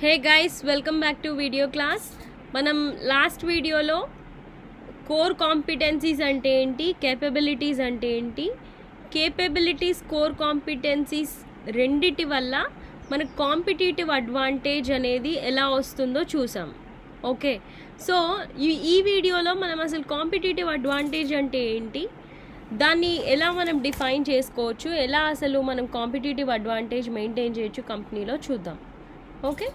Hey guys, welcome back to video class. మనం last వీడియోలో core competencies అంటే ఏంటి, కేపబిలిటీస్ అంటే ఏంటి, కేపబిలిటీస్ కోర్ కాంపిటెన్సీస్ రెండిటి వల్ల మనకు కాంపిటేటివ్ అడ్వాంటేజ్ అనేది ఎలా వస్తుందో చూసాం. ఓకే, సో ఈ వీడియోలో మనం అసలు కాంపిటేటివ్ అడ్వాంటేజ్ అంటే ఏంటి, దాన్ని ఎలా మనం డిఫైన్ చేసుకోవచ్చు, ఎలా అసలు మనం కాంపిటేటివ్ అడ్వాంటేజ్ మెయింటైన్ చేయొచ్చు కంపెనీలో చూద్దాం. Okay,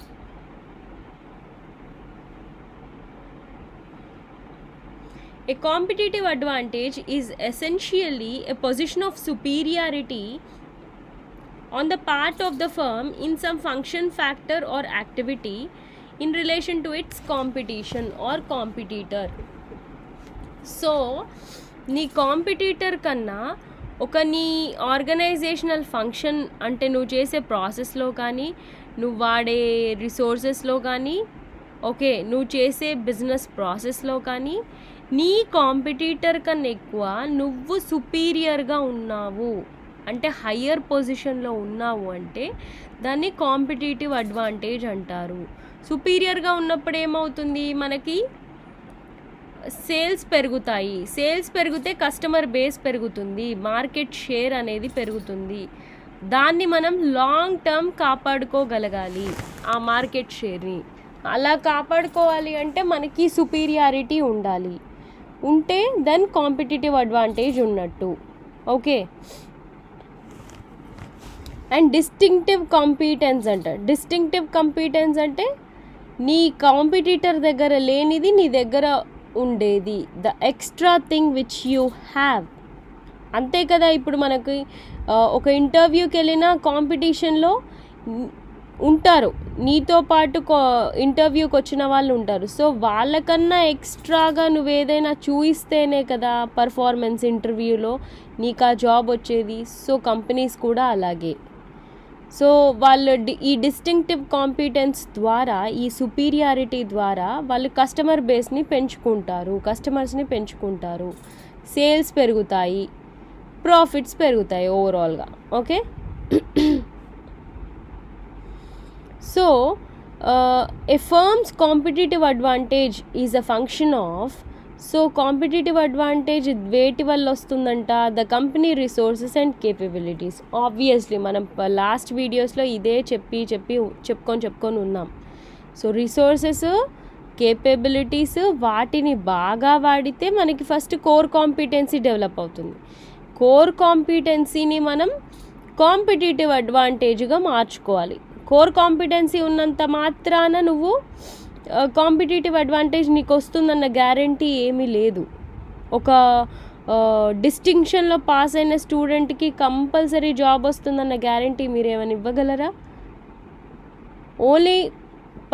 a competitive advantage is essentially a position of superiority on the part of the firm in some function, factor or activity in relation to its competition or competitor. So నీ competitor కన్నా ఒక నీ organisational function అంటే నువ్వు చేసే ప్రాసెస్లో కానీ, నువ్వు వాడే రిసోర్సెస్లో కానీ, ఓకే, నువ్వు చేసే బిజినెస్ ప్రాసెస్లో కానీ నీ కాంపిటీటర్ కన్నా ఎక్కువ నువ్వు సుపీరియర్గా ఉన్నావు అంటే, హయ్యర్ పొజిషన్లో ఉన్నావు అంటే దాన్ని కాంపిటేటివ్ అడ్వాంటేజ్ అంటారు. సుపీరియర్గా ఉన్నప్పుడు ఏమవుతుంది, మనకి సేల్స్ పెరుగుతాయి. సేల్స్ పెరిగితే కస్టమర్ బేస్ పెరుగుతుంది, మార్కెట్ షేర్ అనేది పెరుగుతుంది. దాన్ని మనం లాంగ్ టర్మ్ కాపాడుకోగలగాలి. ఆ మార్కెట్ షేర్ని అలా కాపాడుకోవాలి అంటే మనకి సుపీరియారిటీ ఉండాలి. ఉంటే దెన్ కాంపిటేటివ్ అడ్వాంటేజ్ ఉన్నట్టు. ఓకే, అండ్ డిస్టింక్టివ్ కాంపిటెన్స్ అంట. డిస్టింక్టివ్ కాంపిటెన్స్ అంటే నీ కాంపిటీటర్ దగ్గర లేనిది నీ దగ్గర ఉండేది, the extra thing which you have. అంతే కదా, ఇప్పుడు మనకి ఒక ఇంటర్వ్యూకి వెళ్ళిన కాంపిటీషన్లో ఉంటారు, నీతో పాటు ఇంటర్వ్యూకి వచ్చిన వాళ్ళు ఉంటారు. సో వాళ్ళకన్నా ఎక్స్ట్రాగా నువ్వు ఏదైనా చూయిస్తేనే కదా పర్ఫార్మెన్స్ ఇంటర్వ్యూలో నీకు ఆ జాబ్ వచ్చేది. సో కంపెనీస్ కూడా అలాగే. సో వాళ్ళు ఈ డిస్టింక్టివ్ కాంపిటెన్స్ ద్వారా, ఈ సుపీరియారిటీ ద్వారా వాళ్ళు కస్టమర్ బేస్ని పెంచుకుంటారు, కస్టమర్స్ని పెంచుకుంటారు, సేల్స్ పెరుగుతాయి, ప్రాఫిట్స్ పెరుగుతాయి ఓవరాల్గా. Okay, so a firm's competitive advantage is a function of, so competitive advantage వేటి వల్ల వస్తుందంట, the company resources and capabilities. Obviously మనం లాస్ట్ వీడియోస్లో ఇదే చెప్పుకొని ఉన్నాం. సో రిసోర్సెస్, కేపబిలిటీస్, వాటిని బాగా వాడితే మనకి ఫస్ట్ కోర్ కాంపిటెన్సీ డెవలప్ అవుతుంది. కోర్ కాంపిటెన్సీని మనం కాంపిటేటివ్ అడ్వాంటేజ్గా మార్చుకోవాలి. కోర్ కాంపిటెన్సీ ఉన్నంత మాత్రాన నువ్వు కాంపిటేటివ్ అడ్వాంటేజ్ నీకు వస్తుందన్న గ్యారంటీ ఏమీ లేదు. ఒక డిస్టింక్షన్లో పాస్ అయిన స్టూడెంట్కి కంపల్సరీ జాబ్ వస్తుందన్న గ్యారంటీ మీరు ఏమైనా ఇవ్వగలరా? ఓన్లీ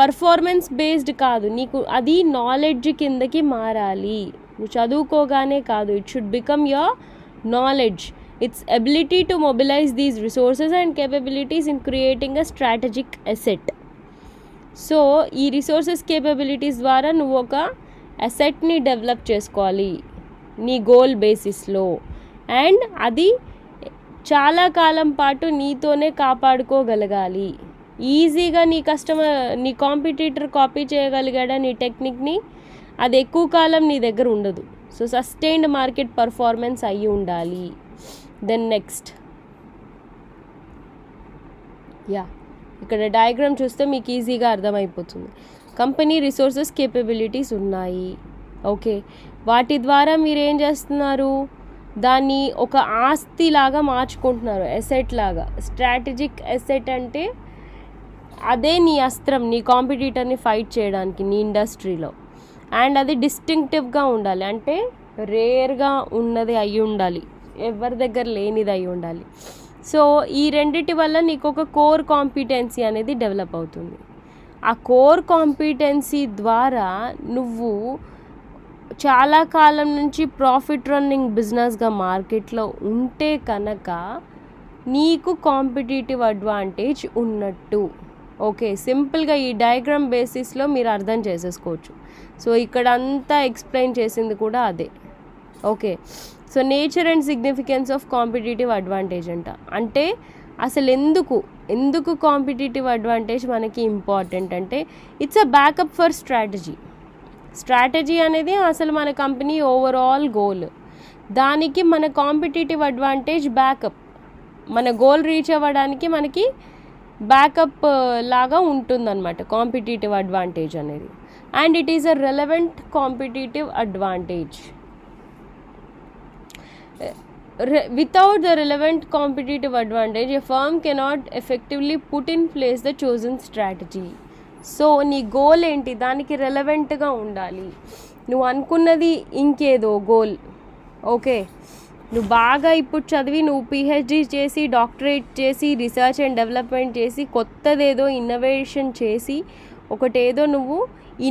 పర్ఫార్మెన్స్ బేస్డ్ కాదు, నీకు అది నాలెడ్జ్ కిందకి మారాలి. నువ్వు చదువుకోగానే కాదు, it should become your knowledge, its ability to mobilize these resources and capabilities in creating a strategic asset. So ఈ రిసోర్సెస్, కేపబిలిటీస్ ద్వారా నువ్వు ఒక అసెట్ని డెవలప్ చేసుకోవాలి నీ గోల్ బేసిస్లో, అండ్ అది చాలా కాలం పాటు నీతోనే కాపాడుకోగలగాలి. ఈజీగా నీ కాంపిటీటర్ కాపీ చేయగలిగాడా నీ టెక్నిక్ని, అది ఎక్కువ కాలం నీ దగ్గర ఉండదు. సో సస్టైన్డ్ మార్కెట్ పర్ఫార్మెన్స్ అయ్యి ఉండాలి. దెన్ నెక్స్ట్, ఇక్కడ డయాగ్రామ్ చూస్తే మీకు ఈజీగా అర్థమైపోతుంది. కంపెనీ రిసోర్సెస్, కేపబిలిటీస్ ఉన్నాయి. ఓకే, వాటి ద్వారా మీరు ఏం చేస్తున్నారు, దాన్ని ఒక ఆస్తి లాగా మార్చుకుంటున్నారు, ఎసెట్ లాగా. స్ట్రాటజిక్ ఎసెట్ అంటే అదే నీ అస్త్రం, నీ కాంపిటీటర్ని ఫైట్ చేయడానికి నీ ఇండస్ట్రీలో. అండ్ అది డిస్టింక్టివ్గా ఉండాలి, అంటే రేర్గా ఉన్నది అయి ఉండాలి, ఎవరి దగ్గర లేనిది అయి ఉండాలి. సో ఈ రెండిటి వల్ల నీకు ఒక కోర్ కాంపిటెన్సీ అనేది డెవలప్ అవుతుంది. ఆ కోర్ కాంపిటెన్సీ ద్వారా నువ్వు చాలా కాలం నుంచి ప్రాఫిట్ రన్నింగ్ బిజినెస్గా మార్కెట్లో ఉంటే కనుక నీకు కాంపిటేటివ్ అడ్వాంటేజ్ ఉన్నట్టు. ఓకే, సింపుల్గా ఈ డయాగ్రామ్ బేసిస్లో మీరు అర్థం చేసేసుకోవచ్చు. సో ఇక్కడ అంతా ఎక్స్ప్లెయిన్ చేసింది కూడా అదే. Okay, so nature and significance of competitive advantage అంటే అసలు ఎందుకు ఎందుకు కాంపిటేటివ్ అడ్వాంటేజ్ మనకి ఇంపార్టెంట్ అంటే it's a backup for strategy అనేది అసలు మన కంపెనీ ఓవరాల్ గోల్. దానికి మన కాంపిటేటివ్ అడ్వాంటేజ్ బ్యాకప్. మన గోల్ రీచ్ అవ్వడానికి మనకి బ్యాకప్ లాగా ఉంటుందన్నమాట కాంపిటేటివ్ అడ్వాంటేజ్ అనేది. And it is a relevant competitive advantage. Without the relevant competitive advantage, a firm cannot effectively put in place the chosen strategy. So నీ goal ఏంటి, దానికి రెలవెంట్గా ఉండాలి. నువ్వు అనుకున్నది ఇంకేదో గోల్. ఓకే, నువ్వు బాగా ఇప్పుడు చదివి నువ్వు పిహెచ్డి చేసి డాక్టరేట్ చేసి రీసెర్చ్ అండ్ డెవలప్మెంట్ చేసి కొత్తదేదో ఇన్నోవేషన్ చేసి ఒకటేదో నువ్వు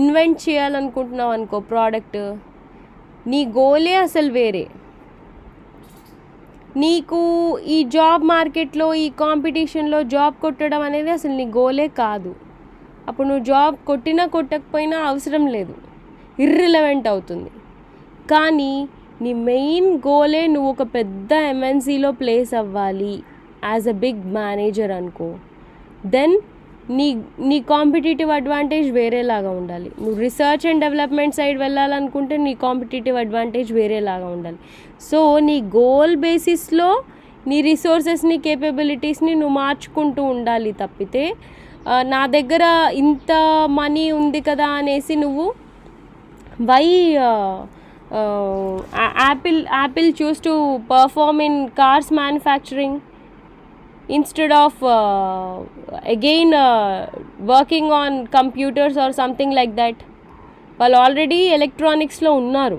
ఇన్వెంట్ చేయాలనుకుంటున్నావు అనుకో ప్రోడక్ట్, నీ గోలే అసలు వేరే. నీకు ఈ జాబ్ మార్కెట్లో ఈ కాంపిటీషన్లో జాబ్ కొట్టడం అనేది అసలు నీ గోలే కాదు. అప్పుడు నువ్వు జాబ్ కొట్టినా కొట్టకపోయినా అవసరం లేదు, ఇర్రిలవెంట్ అవుతుంది. కానీ నీ మెయిన్ గోలే నువ్వు ఒక పెద్ద ఎంఎన్సీలో ప్లేస్ అవ్వాలి యాజ్ అ బిగ్ మేనేజర్ అనుకో, దెన్ నీ కాంపిటేటివ్ అడ్వాంటేజ్ వేరేలాగా ఉండాలి. నువ్వు రీసెర్చ్ అండ్ డెవలప్మెంట్ సైడ్ వెళ్ళాలనుకుంటే నీ కాంపిటేటివ్ అడ్వాంటేజ్ వేరేలాగా ఉండాలి. సో నీ గోల్ బేసిస్లో నీ రిసోర్సెస్ని కేపబిలిటీస్ని నువ్వు మార్చుకుంటూ ఉండాలి తప్పితే నా దగ్గర ఇంత మనీ ఉంది కదా అనేసి నువ్వు Apple choose to perform in cars manufacturing instead of again working on computers or something like that. వాళ్ళు ఆల్రెడీ ఎలక్ట్రానిక్స్లో ఉన్నారు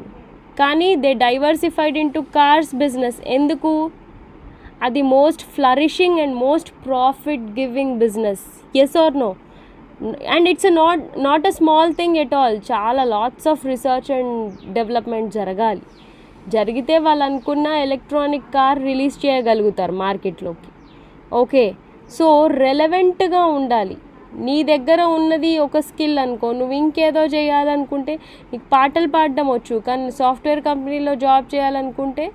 కానీ they diversified into cars business. ఎందుకు? అది most flourishing and most profit giving business. Yes or no? And it's not a small thing at all. చాలా lots of research and development జరగాలి. జరిగితే వాళ్ళు అనుకున్న ఎలక్ట్రానిక్ కార్ రిలీజ్ చేయగలుగుతారు మార్కెట్లోకి. Okay, so రెలవెంట్గా ఉండాలి. నీ దగ్గర ఉన్నది ఒక స్కిల్ అనుకో, నువ్వు ఇంకేదో చేయాలనుకుంటే నీకు పాటలు పాడడం వచ్చు కానీ సాఫ్ట్వేర్ కంపెనీలో జాబ్ చేయాలనుకుంటే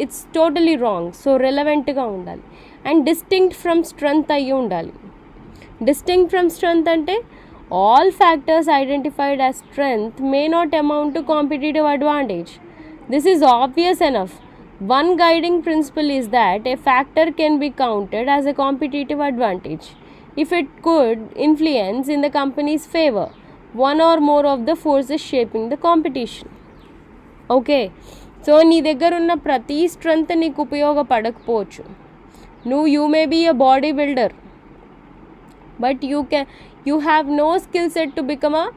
ఇట్స్ టోటలీ రాంగ్. సో రెలవెంట్గా ఉండాలి అండ్ డిస్టింక్ట్ ఫ్రమ్ స్ట్రెంగ్త్ అయ్యి ఉండాలి. డిస్టింక్ట్ ఫ్రమ్ స్ట్రెంగ్త్ అంటే all factors identified as strength may not amount to competitive advantage. This is obvious enough. One guiding principle is that a factor can be counted as a competitive advantage if it could influence in the company's favor one or more of the forces shaping the competition. Okay, so నీ దగ్గర ఉన్న ప్రతి strength నీకు ఉపయోగపడకపోవచ్చు. you may be a body builder but you have no skill set to become a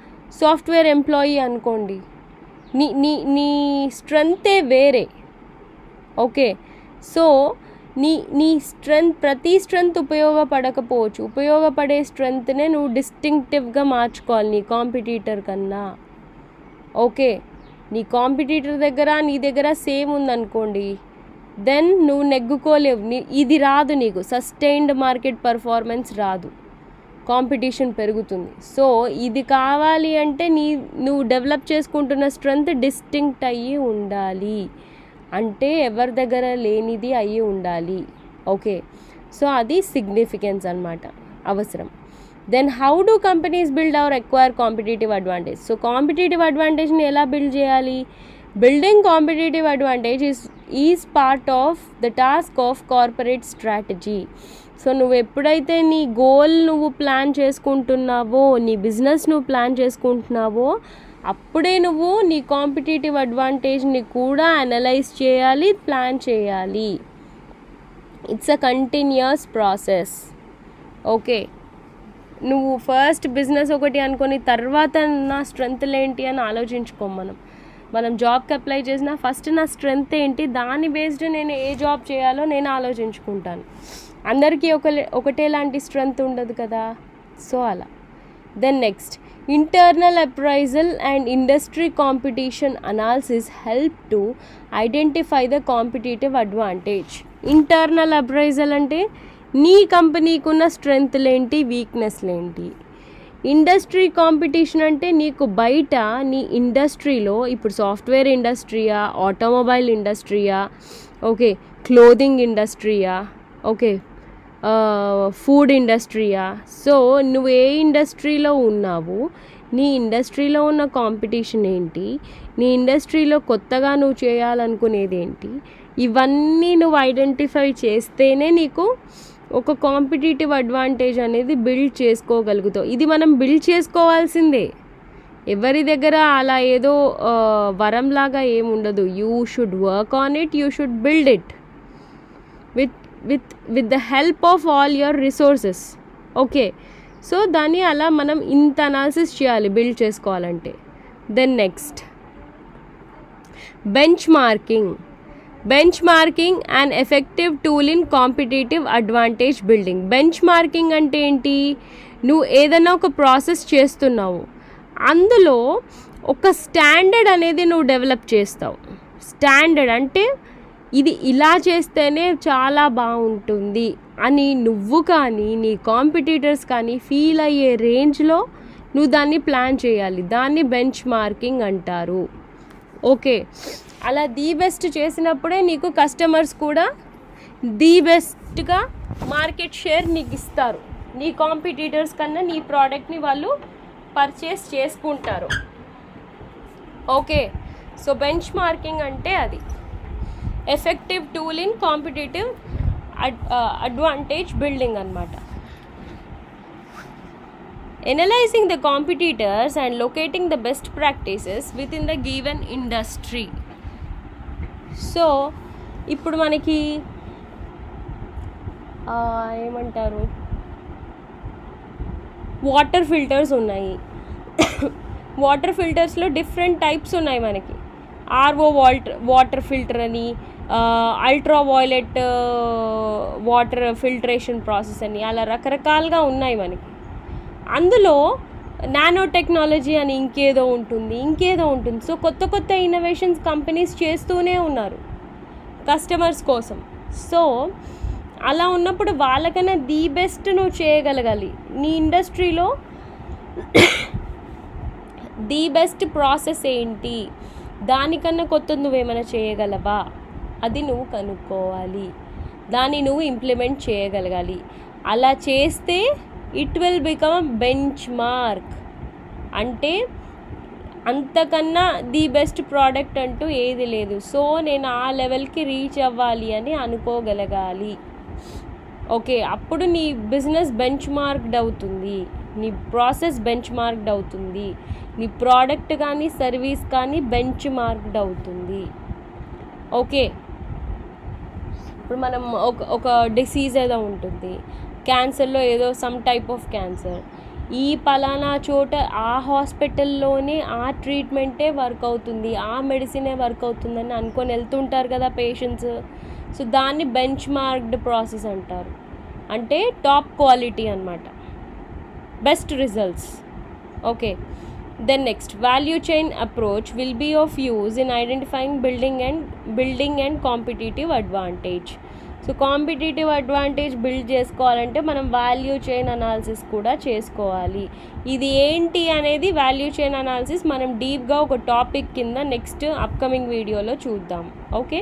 software employee అనుకోండి. నీ స్ట్రెంగ్తే వేరే. Okay, so నీ strength ప్రతి స్ట్రెంగ్త్ ఉపయోగపడకపోవచ్చు. ఉపయోగపడే స్ట్రెంగ్త్నే నువ్వు డిస్టింక్టివ్గా మార్చుకోవాలి నీ కాంపిటీటర్ కన్నా. ఓకే, నీ కాంపిటీటర్ దగ్గర నీ దగ్గర సేమ్ ఉందనుకోండి, దెన్ నువ్వు నెగ్గుకోలేవు. ఇది రాదు, నీకు సస్టైన్డ్ మార్కెట్ పర్ఫార్మెన్స్ రాదు, కాంపిటీషన్ పెరుగుతుంది. సో ఇది కావాలి అంటే నువ్వు డెవలప్ చేసుకుంటున్న స్ట్రెంగ్త్ డిస్టింక్ట్ అయ్యి ఉండాలి, అంటే ఎవరి దగ్గర లేనిది అయ్యి ఉండాలి. ఓకే, సో అది సిగ్నిఫికెన్స్ అన్నమాట, అవసరం. Then how do companies build or acquire competitive advantage? So competitive అడ్వాంటేజ్ని ఎలా బిల్డ్ చేయాలి? Building competitive advantage is part of the task of corporate strategy. So నువ్వు ఎప్పుడైతే నీ గోల్ నువ్వు ప్లాన్ చేసుకుంటున్నావో, నీ బిజినెస్ నువ్వు ప్లాన్ చేసుకుంటున్నావో, అప్పుడే నువ్వు నీ కాంపిటేటివ్ అడ్వాంటేజ్ని కూడా అనలైజ్ చేయాలి, ప్లాన్ చేయాలి. It's a continuous process. Okay, నువ్వు ఫస్ట్ బిజినెస్ ఒకటి అనుకొని తర్వాత నా స్ట్రెంగ్త్లు ఏంటి అని ఆలోచించుకోం. మనం జాబ్కి అప్లై చేసినా ఫస్ట్ నా స్ట్రెంగ్త్ ఏంటి, దాని బేస్డ్ నేను ఏ జాబ్ చేయాలో నేను ఆలోచించుకుంటాను. అందరికీ ఒకటేలాంటి స్ట్రెంగ్త్ ఉండదు కదా. సో అలా. Then next, internal appraisal and industry competition analysis help to identify the competitive advantage. Internal appraisal అంటే నీ కంపెనీకి ఉన్న స్ట్రెంగ్త్లు ఏంటి, వీక్నెస్లు ఏంటి. ఇండస్ట్రీ కాంపిటీషన్ అంటే నీకు బయట నీ ఇండస్ట్రీలో, ఇప్పుడు సాఫ్ట్వేర్ ఇండస్ట్రీయా, ఆటోమొబైల్ ఇండస్ట్రీయా, ఓకే, క్లోదింగ్ ఇండస్ట్రీయా, ఓకే, ఫుడ్ ఇండస్ట్రీయా? సో నువ్వు ఏ ఇండస్ట్రీలో ఉన్నావు, నీ ఇండస్ట్రీలో ఉన్న కాంపిటీషన్ ఏంటి, నీ ఇండస్ట్రీలో కొత్తగా నువ్వు చేయాలనుకునేది ఏంటి, ఇవన్నీ నువ్వు ఐడెంటిఫై చేస్తేనే నీకు ఒక కాంపిటీటివ్ అడ్వాంటేజ్ అనేది బిల్డ్ చేసుకోగలుగుతావు. ఇది మనం బిల్డ్ చేసుకోవాల్సిందే. ఎవరి దగ్గర అలా ఏదో వరంలాగా ఏముండదు. You should work on it, you should build it with the help of all your resources. Okay, so దాన్ని అలా మనం ఇంత అనాలిసిస్ చేయాలి బిల్డ్ చేసుకోవాలంటే. Then next benchmarking and effective tool in competitive advantage building. Benchmarking అంటే ఏంటి? నువ్వు ఏదైనా ఒక ప్రాసెస్ చేస్తున్నావు, అందులో ఒక స్టాండర్డ్ అనేది నువ్వు డెవలప్ చేస్తావు. స్టాండర్డ్ అంటే ఇది ఇలా చేస్తేనే చాలా బాగుంటుంది అని నువ్వు కానీ నీ కాంపిటీటర్స్ కానీ ఫీల్ అయ్యే రేంజ్లో నువ్వు దాన్ని ప్లాన్ చేయాలి. దాన్ని బెంచ్ మార్కింగ్ అంటారు. ఓకే, అలా ది బెస్ట్ చేసినప్పుడే నీకు కస్టమర్స్ కూడా ది బెస్ట్గా మార్కెట్ షేర్ నీకు ఇస్తారు. నీ కాంపిటీటర్స్ కన్నా నీ ప్రోడక్ట్ని వాళ్ళు పర్చేస్ చేసుకుంటారు. ఓకే, సో బెంచ్ మార్కింగ్ అంటే అది effective tool in competitive advantage building అన్నమాట. Analyzing the competitors and locating the best practices within the given industry. So ఇప్పుడు మనకి ఏమంటారు, వాటర్ ఫిల్టర్స్ ఉన్నాయి. వాటర్ ఫిల్టర్స్లో డిఫరెంట్ టైప్స్ ఉన్నాయి మనకి. ఆర్ఓ వాటర్ ఫిల్టర్ అని, ultra violet water filtration process అని, అలా రకరకాలుగా ఉన్నాయి మనకి. అందులో నానో టెక్నాలజీ అని ఇంకేదో ఉంటుంది. సో కొత్త ఇన్నోవేషన్స్ కంపెనీస్ చేస్తూనే ఉన్నారు కస్టమర్స్ కోసం. సో అలా ఉన్నప్పుడు వాళ్ళకన్నా ది బెస్ట్ నువ్వు చేయగలగాలి. నీ ఇండస్ట్రీలో ది బెస్ట్ ప్రాసెస్ ఏంటి, దానికన్నా కొత్త నువ్వేమైనా చేయగలవా, అది నువ్వు కనుక్కోవాలి. దాన్ని నువ్వు ఇంప్లిమెంట్ చేయగలగాలి. అలా చేస్తే it will become bench mark. అంటే అంతకన్నా ది బెస్ట్ ప్రోడక్ట్ అంటూ ఏది లేదు. సో నేను ఆ లెవెల్కి రీచ్ అవ్వాలి అని అనుకోగలగాలి. ఓకే, అప్పుడు నీ బిజినెస్ బెంచ్ మార్క్డ్ అవుతుంది, నీ ప్రాసెస్ బెంచ్ మార్క్డ్ అవుతుంది, నీ ప్రోడక్ట్ కానీ సర్వీస్ కానీ బెంచ్ మార్క్డ్ అవుతుంది. ఓకే, ఇప్పుడు మనం ఒక డిసీజ్ ఏదో ఉంటుంది, క్యాన్సర్లో ఏదో సమ్ టైప్ ఆఫ్ క్యాన్సర్, ఈ పలానా చోట ఆ హాస్పిటల్లోనే ఆ ట్రీట్మెంటే వర్క్ అవుతుంది, ఆ మెడిసినే వర్క్ అవుతుందని అనుకొని వెళ్తుంటారు కదా పేషెంట్స్. సో దాన్ని బెంచ్ మార్క్డ్ ప్రాసెస్ అంటారు. అంటే టాప్ క్వాలిటీ అన్నమాట, best results. Okay, then next value chain approach will be of use in identifying building and competitive advantage. So competitive advantage build చేసుకోవాలంటే మనం వాల్యూ చైన్ అనాలిసిస్ కూడా చేసుకోవాలి. ఇది ఏంటి అనేది వాల్యూ చైన్ అనాలిసిస్ మనం డీప్గా ఒక టాపిక్ కింద నెక్స్ట్ అప్కమింగ్ వీడియోలో చూద్దాం. ఓకే,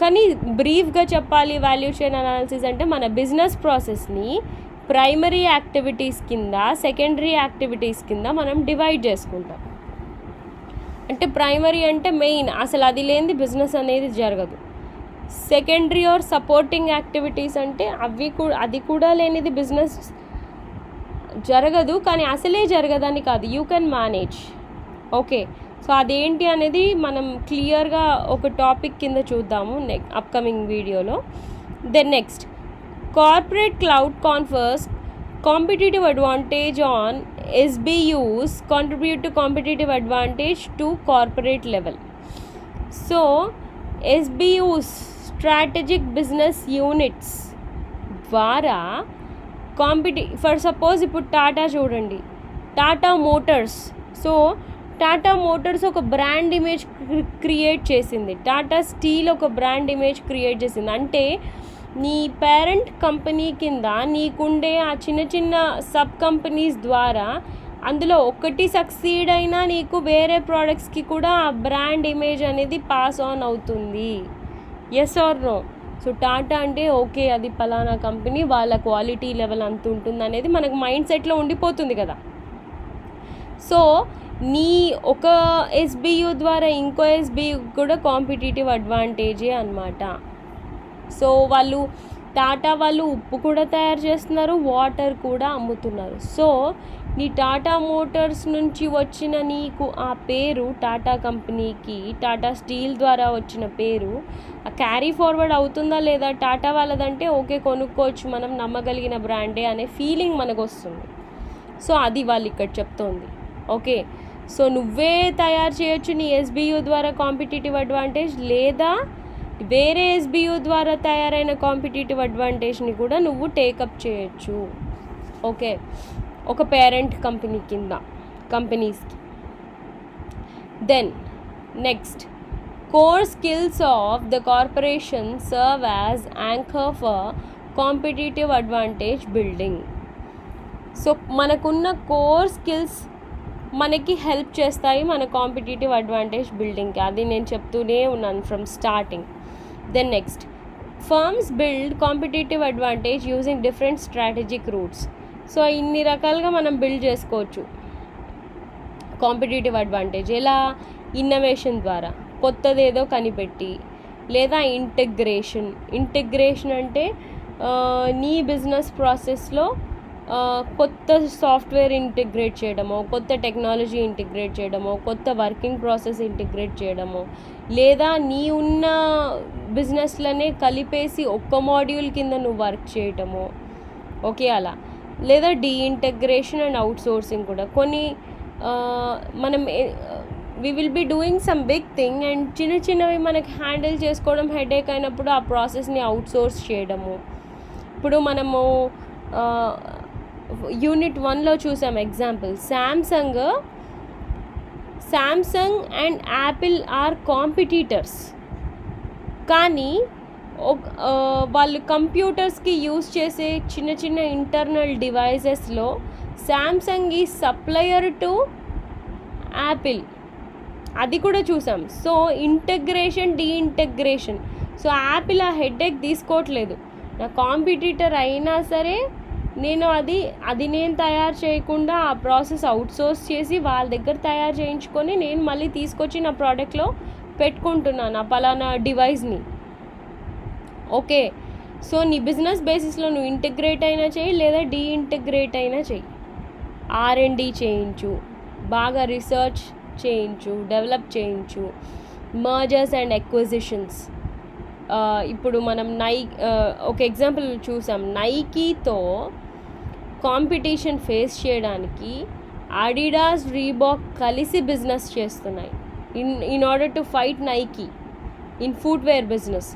కానీ బ్రీఫ్గా చెప్పాలి, వాల్యూ చైన్ అనాలిసిస్ అంటే మన బిజినెస్ ప్రాసెస్ని ప్రైమరీ యాక్టివిటీస్ కింద, సెకండరీ యాక్టివిటీస్ కింద మనం డివైడ్ చేసుకుంటాం. అంటే ప్రైమరీ అంటే మెయిన్, అసలు అది లేనిది బిజినెస్ అనేది జరగదు. సెకండరీ ఆర్ సపోర్టింగ్ యాక్టివిటీస్ అంటే అది కూడా లేనిది బిజినెస్ జరగదు. కానీ అసలే జరగదని కాదు, you can manage. Okay, so అదేంటి అనేది మనం క్లియర్గా ఒక టాపిక్ కింద చూద్దాము అప్కమింగ్ వీడియోలో. Then next corporate cloud confers competitive advantage on SBUs contribute to competitive advantage to corporate level. So SBUs strategic business units ద్వారా ఫర్ సపోజ్ ఇప్పుడు టాటా చూడండి, Tata Motors. So Tata Motors ఒక బ్రాండ్ ఇమేజ్ క్రియేట్ చేసింది, Tata steel ఒక brand image create చేసింది. అంటే నీ parent company కింద నీకుండే ఆ చిన్న సబ్ కంపెనీస్ ద్వారా అందులో ఒకటి సక్సీడ్ అయినా నీకు వేరే ప్రోడక్ట్స్కి కూడా ఆ బ్రాండ్ ఇమేజ్ అనేది పాస్ ఆన్ అవుతుంది. Yes or no? So Tata అంటే ఓకే అది పలానా కంపెనీ, వాళ్ళ క్వాలిటీ లెవెల్ అంత ఉంటుంది అనేది మనకు మైండ్ సెట్లో ఉండిపోతుంది కదా. సో నీ ఒక ఎస్బియు ద్వారా ఇంకో ఎస్బియు కూడా కాంపిటేటివ్ అడ్వాంటేజే అనమాట. సో వాళ్ళు టాటా వాళ్ళు ఉప్పు కూడా తయారు చేస్తున్నారు, వాటర్ కూడా అమ్ముతున్నారు. సో నీ టాటా మోటార్స్ నుంచి వచ్చిన నీకు ఆ పేరు, టాటా కంపెనీకి టాటా స్టీల్ ద్వారా వచ్చిన పేరు క్యారీ ఫార్వర్డ్ అవుతుందా లేదా? టాటా వాళ్ళదంటే ఓకే కొనుక్కోవచ్చు, మనం నమ్మగలిగిన బ్రాండే అనే ఫీలింగ్ మనకు వస్తుంది. సో అది వాళ్ళు ఇక్కడ చెప్తోంది. ఓకే, సో నువ్వే తయారు చేయొచ్చు నీ ఎస్బియు ద్వారా కాంపిటేటివ్ అడ్వాంటేజ్, లేదా వేరే ఎస్బియు ద్వారా తయారైన కాంపిటేటివ్ అడ్వాంటేజ్ని కూడా నువ్వు టేకప్ చేయొచ్చు. ఓకే, ఒక పేరెంట్ కంపెనీ కింద కంపెనీస్కి. Then next, core skills of the corporation serve as anchor for competitive advantage building. So మనకున్న కోర్ స్కిల్స్ మనకి హెల్ప్ చేస్తాయి మన కాంపిటేటివ్ అడ్వాంటేజ్ బిల్డింగ్కి. అది నేను చెప్తూనే ఉన్నాను from starting. Then next, firms build competitive advantage using different strategic routes. So ఇన్ని రకాలుగా మనం బిల్డ్ చేసుకోవచ్చు కాంపిటేటివ్ అడ్వాంటేజ్. ఎలా? ఇన్నోవేషన్ ద్వారా, కొత్తదేదో కనిపెట్టి, లేదా ఇంటిగ్రేషన్ అంటే నీ బిజినెస్ ప్రాసెస్లో కొత్త సాఫ్ట్వేర్ ఇంటిగ్రేట్ చేయడమో, కొత్త టెక్నాలజీ ఇంటిగ్రేట్ చేయడమో, కొత్త వర్కింగ్ ప్రాసెస్ ఇంటిగ్రేట్ చేయడమో, లేదా నీ ఉన్న బిజినెస్లనే కలిపేసి ఒక్క మాడ్యూల్ కింద నువ్వు వర్క్ చేయటమో. ఓకే, అలా. లేదా డీఇంటగ్రేషన్ అండ్ అవుట్ సోర్సింగ్ కూడా. కొన్ని మనం we will be doing some big thing and చిన్నవి మనకి హ్యాండిల్ చేసుకోవడం హెడేక్ అయినప్పుడు ఆ ప్రాసెస్ని అవుట్ సోర్స్ చేయడము. ఇప్పుడు మనము యూనిట్ 1లో చూసాం example, Samsung and Apple are competitors. కానీ వాళ్ళు కంప్యూటర్స్కి యూజ్ చేసే చిన్న ఇంటర్నల్ డివైజెస్లో శాంసంగ్ ఈ సప్లయర్ టు యాపిల్, అది కూడా చూసాం. So integration, deintegration. So Apple ఆ హెడేక్ తీసుకోవట్లేదు. నా కాంపిటీటర్ అయినా సరే నేను అది నేను తయారు చేయకుండా ఆ ప్రాసెస్ అవుట్సోర్స్ చేసి వాళ్ళ దగ్గర తయారు చేయించుకొని నేను మళ్ళీ తీసుకొచ్చి నా ప్రోడక్ట్లో పెట్టుకుంటున్నాను ఆ పలానా డివైస్ని. ఓకే, సో నీ బిజినెస్ బేసిస్లో నువ్వు ఇంటిగ్రేట్ అయినా చేయి, లేదా డీఇంటిగ్రేట్ అయినా చేయి. R&D చేయించు, బాగా రీసెర్చ్ చేయించు, డెవలప్ చేయించు. Mergers and acquisitions. ఇప్పుడు మనం ఒక ఎగ్జాంపుల్ చూసాం, నైకీతో కాంపిటీషన్ ఫేస్ చేయడానికి అడిడాస్, రీబాక్ కలిసి బిజినెస్ చేస్తున్నాయి in order to fight Nike in footwear business.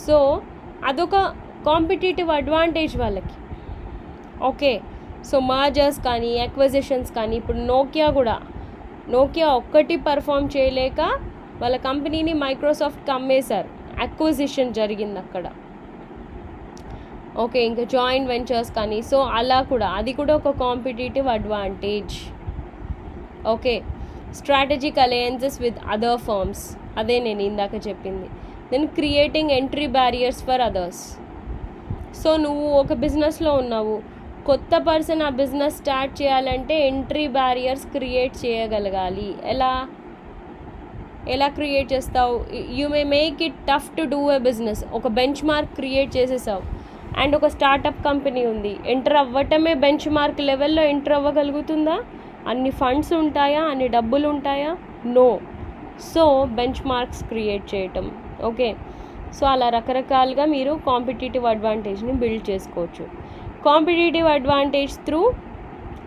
So అదొక కాంపిటేటివ్ అడ్వాంటేజ్ వాళ్ళకి. ఓకే, సో మర్జర్స్ కానీ ఎక్విజిషన్స్ కానీ. ఇప్పుడు నోకియా ఒక్కటి పర్ఫామ్ చేయలేక వాళ్ళ కంపెనీని మైక్రోసాఫ్ట్కి అమ్మేశారు, అక్విజిషన్ జరిగింది అక్కడ. ఓకే, ఇంకా జాయింట్ వెంచర్స్ కానీ. సో అలా కూడా అది కూడా ఒక competitive advantage. Okay, strategic alliances with other firms, అదే నేను ఇందాక చెప్పింది. Then creating entry barriers for others. So నువ్వు ఒక బిజినెస్లో ఉన్నావు, కొత్త పర్సన్ ఆ బిజినెస్ స్టార్ట్ చేయాలంటే ఎంట్రీ బ్యారియర్స్ క్రియేట్ చేయగలగాలి. ఎలా క్రియేట్ చేస్తావు? You may make it tough to do a business. ఒక బెంచ్ మార్క్ క్రియేట్ చేసేసావు అండ్ ఒక స్టార్టప్ కంపెనీ ఉంది, ఎంటర్ అవ్వటమే బెంచ్ మార్క్ లెవెల్లో ఎంటర్ అవ్వగలుగుతుందా? అన్ని ఫండ్స్ ఉంటాయా? అన్ని డబ్బులు ఉంటాయా? No. So benchmarks create చేయటం. ఓకే, సో అలా రకరకాలుగా మీరు కాంపిటేటివ్ అడ్వాంటేజ్ని బిల్డ్ చేసుకోవచ్చు. కాంపిటేటివ్ అడ్వాంటేజ్ త్రూ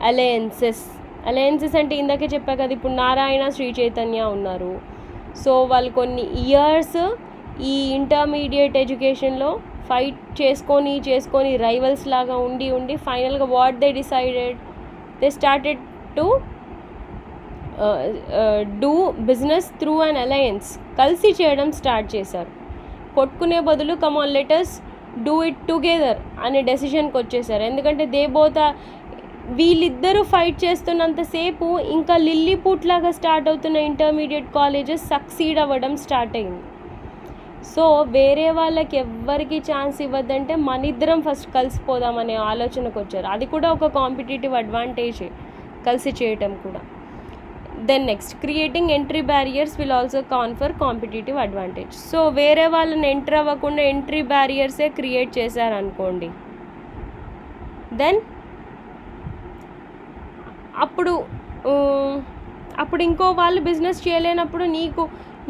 అలయన్సెస్ అంటే ఇందాకే చెప్పా కదా, ఇప్పుడు నారాయణ, శ్రీ చైతన్య ఉన్నారు. సో వాళ్ళు కొన్ని ఇయర్స్ ఈ ఇంటర్మీడియట్ ఎడ్యుకేషన్లో ఫైట్ చేసుకొని రైవల్స్ లాగా ఉండి ఫైనల్గా what they decided, they started to do business through an alliance. కలిసి చేయడం స్టార్ట్ చేశారు. కొట్టుకునే బదులు come on let us do it together అనే డెసిషన్కి వచ్చేసారు. ఎందుకంటే వీళ్ళిద్దరూ ఫైట్ చేస్తున్నంతసేపు ఇంకా లిల్లీ పుట్ లాగా స్టార్ట్ అవుతున్న ఇంటర్మీడియట్ కాలేజెస్ సక్సీడ్ అవ్వడం స్టార్ట్ అయింది. సో వేరే వాళ్ళకి ఎవ్వరికి ఛాన్స్ ఇవ్వద్దంటే మన ఇద్దరం ఫస్ట్ కలిసిపోదామనే ఆలోచనకు వచ్చారు. అది కూడా ఒక కాంపిటేటివ్ అడ్వాంటేజ్, కలిసి చేయటం కూడా. Then next, creating entry barriers will also confer competitive advantage. So వేరే వాళ్ళని ఎంటర్ అవ్వకుండా ఎంట్రీ బ్యారియర్సే క్రియేట్ చేశారనుకోండి, దెన్ అప్పుడు ఇంకో వాళ్ళు బిజినెస్ చేయలేనప్పుడు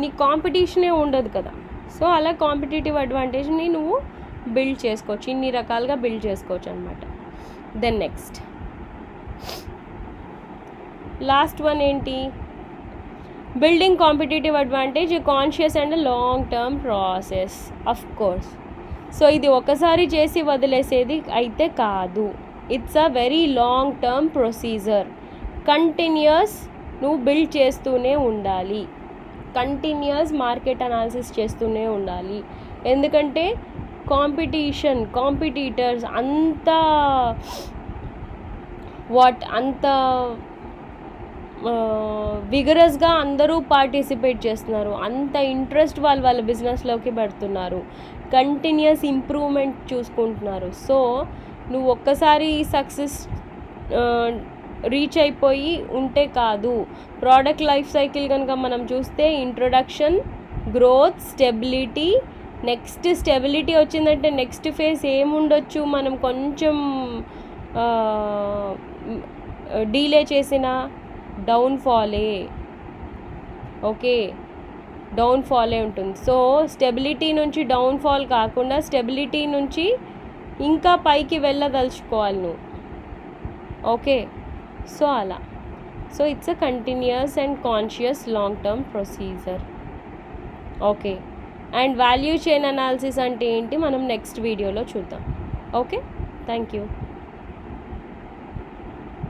నీ కాంపిటీషనే ఉండదు కదా. సో అలా కాంపిటేటివ్ అడ్వాంటేజ్ని నువ్వు బిల్డ్ చేసుకోవచ్చు, ఇన్ని రకాలుగా బిల్డ్ చేసుకోవచ్చు అనమాట. దెన్ నెక్స్ట్ లాస్ట్ వన్ ఏంటి, building competitive advantage a conscious and long term process. Of course, so ఇది ఒకసారి చేసి వదిలేసేది అయితే కాదు. It's a very long term procedure. Continuous నువ్వు బిల్డ్ చేస్తూనే ఉండాలి, కంటిన్యూస్ మార్కెట్ అనాలిసిస్ చేస్తూనే ఉండాలి. ఎందుకంటే కాంపిటీటర్స్ అంత విగరస్గా అందరూ పార్టిసిపేట్ చేస్తున్నారు, అంత ఇంట్రెస్ట్ వాళ్ళ బిజినెస్లోకి పెడుతున్నారు, కంటిన్యూస్ ఇంప్రూవ్మెంట్ చూసుకుంటున్నారు. సో నువ్వు ఒక్కసారి సక్సెస్ రీచ్ అయిపోయి ఉంటే కాదు. ప్రోడక్ట్ లైఫ్ సైకిల్ కనుక మనం చూస్తే introduction, growth, stability. Next stability వచ్చిందంటే నెక్స్ట్ ఫేజ్ ఏముండొచ్చు, మనం కొంచెం డీలే చేసిన డౌన్ఫాలే. ఓకే, డౌన్ఫాలే ఉంటుంది. సో స్టెబిలిటీ నుంచి డౌన్ఫాల్ కాకుండా స్టెబిలిటీ నుంచి ఇంకా పైకి వెళ్ళదలుచుకోవాలి నువ్వు. ఓకే, సో అలా. So it's a continuous and conscious long term procedure. Okay, and value chain analysis అంటే ఏంటి మనం నెక్స్ట్ వీడియోలో చూద్దాం. Okay, thank you.